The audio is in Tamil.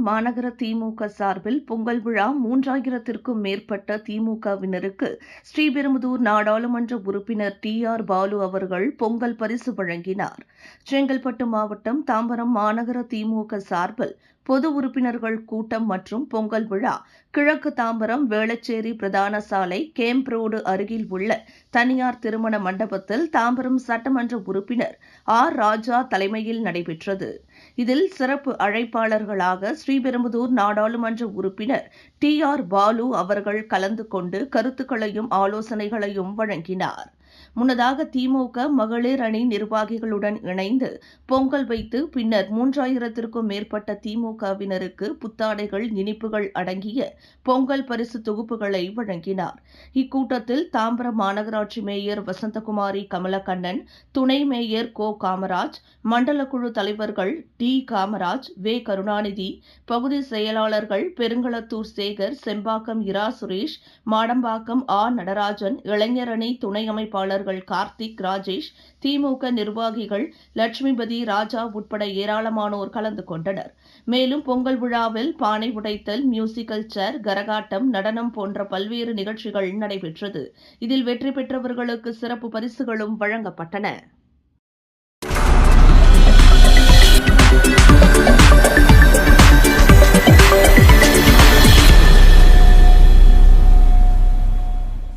மாநகர திமுக சார்பில் பொங்கல் விழா 3000த்திற்கும் மேற்பட்ட திமுகவினருக்கு ஸ்ரீபெரும்புதூர் நாடாளுமன்ற உறுப்பினர் டி.ஆர். பாலு அவர்கள் பொங்கல் பரிசு வழங்கினார். செங்கல்பட்டு மாவட்டம் தாம்பரம் மாநகர திமுக சார்பில் பொது உறுப்பினர்கள் கூட்டம் மற்றும் பொங்கல் விழா கிழக்கு தாம்பரம் வேளச்சேரி பிரதான சாலை கேம்ப் ரோடு அருகில் உள்ள தனியார் திருமண மண்டபத்தில் தாம்பரம் சட்டமன்ற உறுப்பினர் ஆர். ராஜா தலைமையில் நடைபெற்றது. இதில் சிறப்பு அழைப்பாளர்களாக ஸ்ரீபெரும்புதூர் நாடாளுமன்ற உறுப்பினர் டி.ஆர். பாலு அவர்கள் கலந்து கொண்டு கருத்துக்களையும் ஆலோசனைகளையும் வழங்கினார். முன்னதாக திமுக மகளிர் அணி நிர்வாகிகளுடன் இணைந்து பொங்கல் வைத்து பின்னர் 3000த்திற்கும் மேற்பட்ட திமுகவினருக்கு புத்தாடைகள், இனிப்புகள் அடங்கிய பொங்கல் பரிசு தொகுப்புகளை வழங்கினார். இக்கூட்டத்தில் தாம்பரம் மாநகராட்சி மேயர் வசந்தகுமாரி கமலக்கண்ணன், துணை மேயர் கோ. காமராஜ், மண்டல குழு தலைவர்கள் டி. காமராஜ், வே. கருணாநிதி, பகுதி செயலாளர்கள் பெருங்களத்தூர் சேகர், செம்பாக்கம் இரா சுரேஷ், மாடம்பாக்கம் ஆ. நடராஜன், இளைஞரணி துணை அமைப்பாளர்கள் கார்த்திக், ராஜேஷ், திமுக நிர்வாகிகள் லட்சுமிபதி, ராஜா உட்பட ஏராளமானோர் கலந்து கொண்டனர். மேலும் பொங்கல் விழாவில் பானை உடைத்தல், மியூசிக்கல் சேர், கரகாட்டம், நடனம் போன்ற பல்வேறு நிகழ்ச்சிகள் நடைபெற்றது. இதில் வெற்றி பெற்றவர்களுக்கு சிறப்பு பரிசுகளும் வழங்கப்பட்டன.